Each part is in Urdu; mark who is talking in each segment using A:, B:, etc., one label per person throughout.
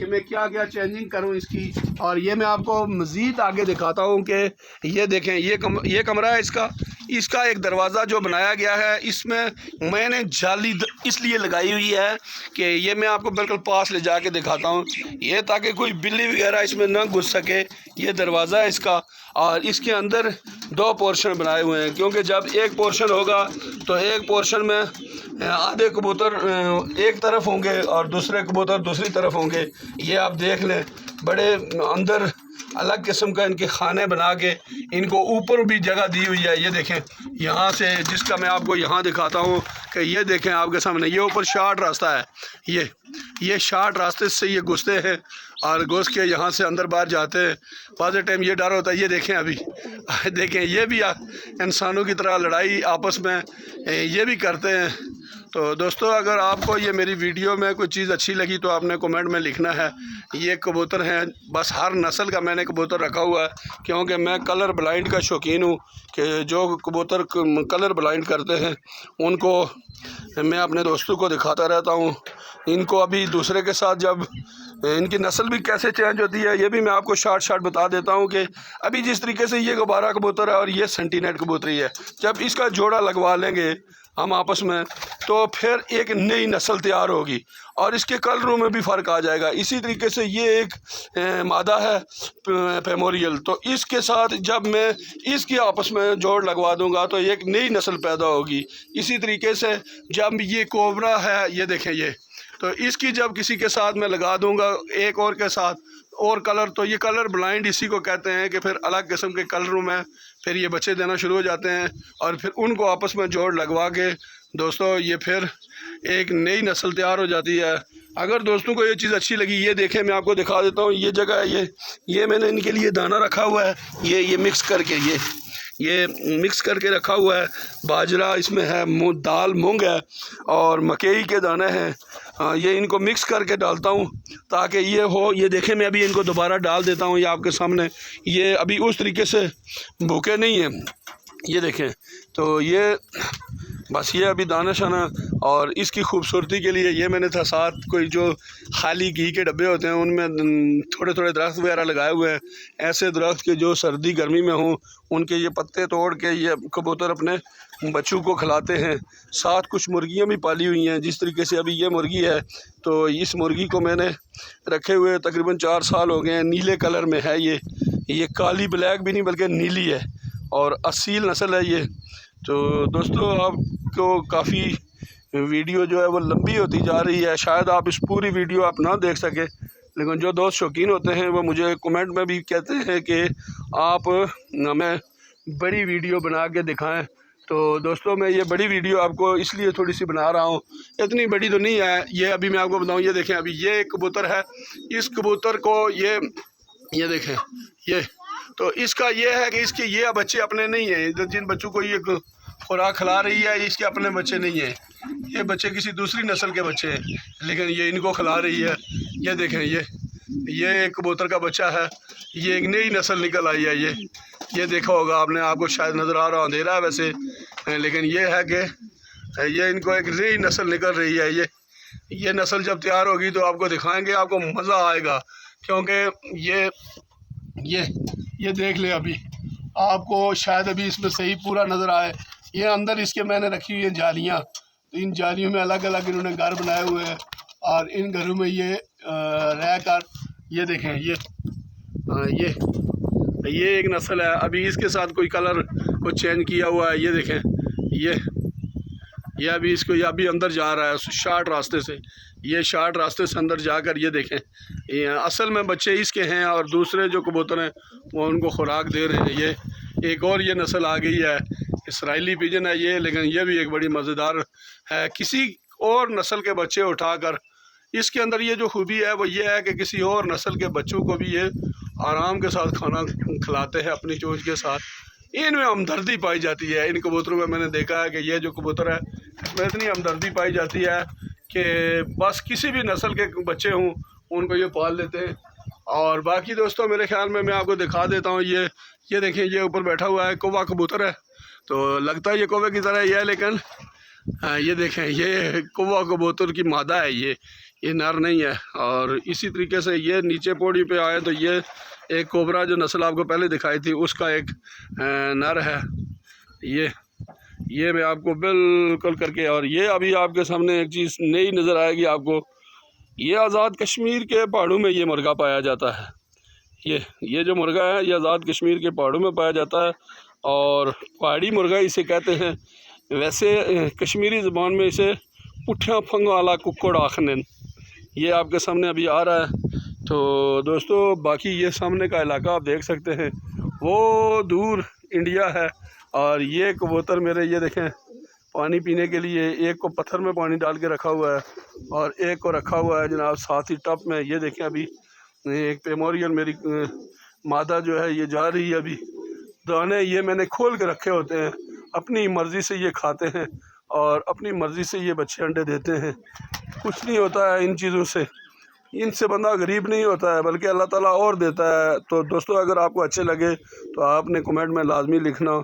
A: کہ میں کیا کیا چینجنگ کروں اس کی، اور یہ میں آپ کو مزید آگے دکھاتا ہوں کہ یہ دیکھیں یہ کمرہ ہے اس کا ایک دروازہ جو بنایا گیا ہے، اس میں نے جالی اس لیے لگائی ہوئی ہے کہ یہ میں آپ کو بالکل پاس لے جا کے دکھاتا ہوں، یہ تاکہ کوئی بلی وغیرہ اس میں نہ گھس سکے۔ یہ دروازہ ہے اس کا، اور اس کے اندر 2 پورشن بنائے ہوئے ہیں، کیونکہ جب ایک پورشن ہوگا تو ایک پورشن میں آدھے کبوتر ایک طرف ہوں گے اور دوسرے کبوتر دوسری طرف ہوں گے۔ یہ آپ دیکھ لیں، بڑے اندر الگ قسم کا ان کے خانے بنا کے ان کو اوپر بھی جگہ دی ہوئی ہے۔ یہ دیکھیں یہاں سے، جس کا میں آپ کو یہاں دکھاتا ہوں کہ یہ دیکھیں آپ کے سامنے، یہ اوپر شارٹ راستہ ہے، یہ شارٹ راستے سے یہ گھستے ہیں اور گھس کے یہاں سے اندر باہر جاتے ہیں۔ بعض ٹائم یہ ڈر ہوتا ہے، یہ دیکھیں ابھی دیکھیں یہ بھی انسانوں کی طرح لڑائی آپس میں یہ بھی کرتے ہیں۔ تو دوستو، اگر آپ کو یہ میری ویڈیو میں کوئی چیز اچھی لگی تو آپ نے کمنٹ میں لکھنا ہے۔ یہ کبوتر ہیں، بس ہر نسل کا میں نے کبوتر رکھا ہوا ہے، کیونکہ میں کلر بلائنڈ کا شوقین ہوں، کہ جو کبوتر کلر بلائنڈ کرتے ہیں ان کو میں اپنے دوستوں کو دکھاتا رہتا ہوں۔ ان کو ابھی دوسرے کے ساتھ جب ان کی نسل بھی کیسے چینج ہوتی ہے، یہ بھی میں آپ کو شارٹ بتا دیتا ہوں کہ ابھی جس طریقے سے یہ غبارہ کبوتر ہے اور یہ سینٹینیٹ کبوتری ہے، جب اس کا جوڑا لگوا لیں گے ہم آپس میں تو پھر ایک نئی نسل تیار ہوگی اور اس کے کلروں میں بھی فرق آ جائے گا۔ اسی طریقے سے یہ ایک مادہ ہے پیموریل، تو اس کے ساتھ جب میں اس کی آپس میں جوڑ لگوا دوں گا تو ایک نئی نسل پیدا ہوگی۔ اسی طریقے سے جب یہ کوبرا ہے، یہ دیکھیں یہ، تو اس کی جب کسی کے ساتھ میں لگا دوں گا ایک اور کے ساتھ اور کلر، تو یہ کلر بلائنڈ اسی کو کہتے ہیں کہ پھر الگ قسم کے کلروں میں پھر یہ بچے دینا شروع ہو جاتے ہیں، اور پھر ان کو آپس میں جوڑ لگوا کے دوستو یہ پھر ایک نئی نسل تیار ہو جاتی ہے۔ اگر دوستوں کو یہ چیز اچھی لگی، یہ دیکھیں میں آپ کو دکھا دیتا ہوں، یہ جگہ ہے، یہ میں نے ان کے لیے دانہ رکھا ہوا ہے، یہ مکس کر کے یہ مکس کر کے رکھا ہوا ہے۔ باجرہ اس میں ہے، دال مونگ ہے اور مکئی کے دانے ہیں، یہ ان کو مکس کر کے ڈالتا ہوں تاکہ یہ ہو۔ یہ دیکھیں میں ابھی ان کو دوبارہ ڈال دیتا ہوں، یہ آپ کے سامنے، یہ ابھی اس طریقے سے بھوکے نہیں ہیں، یہ دیکھیں۔ تو یہ بس یہ ابھی دانہ شانہ، اور اس کی خوبصورتی کے لیے یہ میں نے تھا ساتھ کوئی جو خالی گھی کے ڈبے ہوتے ہیں ان میں تھوڑے تھوڑے درخت وغیرہ لگائے ہوئے ہیں، ایسے درخت کے جو سردی گرمی میں ہوں ان کے یہ پتے توڑ کے یہ کبوتر اپنے بچوں کو کھلاتے ہیں۔ ساتھ کچھ مرغیاں بھی پالی ہوئی ہیں، جس طریقے سے ابھی یہ مرغی ہے تو اس مرغی کو میں نے رکھے ہوئے تقریباً 4 سال ہو گئے ہیں، نیلے کلر میں ہے، یہ کالی بلیک بھی نہیں بلکہ نیلی ہے اور اصیل نسل ہے یہ۔ تو دوستو، آپ کو کافی ویڈیو جو ہے وہ لمبی ہوتی جا رہی ہے، شاید آپ اس پوری ویڈیو آپ نہ دیکھ سکیں، لیکن جو دوست شوقین ہوتے ہیں وہ مجھے کمنٹ میں بھی کہتے ہیں کہ آپ ہمیں بڑی ویڈیو بنا کے دکھائیں۔ تو دوستو، میں یہ بڑی ویڈیو آپ کو اس لیے تھوڑی سی بنا رہا ہوں، اتنی بڑی تو نہیں ہے یہ، ابھی میں آپ کو بتاؤں، یہ دیکھیں ابھی یہ ایک کبوتر ہے، اس کبوتر کو یہ دیکھیں یہ، تو اس کا یہ ہے کہ اس کے یہ بچے اپنے نہیں ہیں، جن بچوں کو یہ خوراک کھلا رہی ہے اس کے اپنے بچے نہیں ہیں، یہ بچے کسی دوسری نسل کے بچے ہیں، لیکن یہ ان کو کھلا رہی ہے۔ یہ دیکھیں یہ ایک کبوتر کا بچہ ہے، یہ ایک نئی نسل نکل آئی ہے، یہ دیکھا ہوگا آپ نے، آپ کو شاید نظر آ رہا اندھیرا ہے ویسے، لیکن یہ ہے کہ یہ ان کو ایک نئی نسل نکل رہی ہے۔ یہ نسل جب تیار ہوگی تو آپ کو دکھائیں گے، آپ کو مزہ آئے گا، کیونکہ یہ دیکھ لیں ابھی آپ کو شاید ابھی اس میں صحیح پورا نظر آئے، یہ اندر اس کے میں نے رکھی ہوئی ہیں جالیاں، تو ان جالیوں میں الگ الگ انہوں نے گھر بنائے ہوئے ہیں، اور ان گھروں میں یہ رہ کر، یہ دیکھیں یہ ایک نسل ہے، ابھی اس کے ساتھ کوئی کلر کو چینج کیا ہوا ہے، یہ دیکھیں یہ ابھی اس کو یہ ابھی اندر جا رہا ہے شارٹ راستے سے، یہ شارٹ راستے سے اندر جا کر، یہ دیکھیں اصل میں بچے اس کے ہیں اور دوسرے جو کبوتر ہیں وہ ان کو خوراک دے رہے ہیں۔ یہ ایک اور یہ نسل آ گئی ہے، اسرائیلی پیجن ہے یہ، لیکن یہ بھی ایک بڑی مزیدار ہے۔ کسی اور نسل کے بچے اٹھا کر، اس کے اندر یہ جو خوبی ہے وہ یہ ہے کہ کسی اور نسل کے بچوں کو بھی یہ آرام کے ساتھ کھانا کھلاتے ہیں اپنی چونچ کے ساتھ، ان میں ہمدردی پائی جاتی ہے۔ ان کبوتروں میں نے دیکھا ہے کہ یہ جو کبوتر ہے اس میں اتنی ہمدردی پائی جاتی ہے کہ بس کسی بھی نسل کے بچے ہوں ان کو یہ پال لیتے ہیں۔ اور باقی دوستوں، میرے خیال میں آپ کو دکھا دیتا ہوں، یہ دیکھیں یہ اوپر بیٹھا ہوا ہے، کووا کبوتر ہے، تو لگتا ہے یہ کوے کی طرح ہی ہے، لیکن یہ دیکھیں، یہ کوا کبوتر کی مادہ ہے، یہ نر نہیں ہے۔ اور اسی طریقے سے یہ نیچے پوڑی پہ آئے تو یہ ایک کوبرا جو نسل آپ کو پہلے دکھائی تھی اس کا ایک نر ہے۔ یہ میں آپ کو بالکل کر کے، اور یہ ابھی آپ کے سامنے ایک چیز نئی نظر آئے گی آپ کو۔ یہ آزاد کشمیر کے پہاڑوں میں یہ مرغہ پایا جاتا ہے۔ یہ جو مرغہ ہے یہ آزاد کشمیر کے پہاڑوں میں پایا جاتا ہے، اور پہاڑی مرغہ اسے کہتے ہیں۔ ویسے کشمیری زبان میں اسے پٹھیاں پھنگ والا ککڑ آخنن۔ یہ آپ کے سامنے ابھی آ رہا ہے۔ تو دوستو باقی یہ سامنے کا علاقہ آپ دیکھ سکتے ہیں، وہ دور انڈیا ہے۔ اور یہ کبوتر میرے یہ دیکھیں پانی پینے کے لیے ایک کو پتھر میں پانی ڈال کے رکھا ہوا ہے، اور ایک کو رکھا ہوا ہے جناب ساتھ ہی ٹپ میں۔ یہ دیکھیں ابھی ایک پیموریل میری مادہ جو ہے یہ جا رہی ہے ابھی۔ دانے یہ میں نے کھول کے رکھے ہوتے ہیں، اپنی مرضی سے یہ کھاتے ہیں اور اپنی مرضی سے یہ بچے انڈے دیتے ہیں۔ کچھ نہیں ہوتا ہے ان چیزوں سے، ان سے بندہ غریب نہیں ہوتا ہے بلکہ اللہ تعالیٰ اور دیتا ہے۔ تو دوستو اگر آپ کو اچھے لگے تو آپ نے کمنٹ میں لازمی لکھنا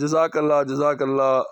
A: جزاک اللہ، جزاک اللہ۔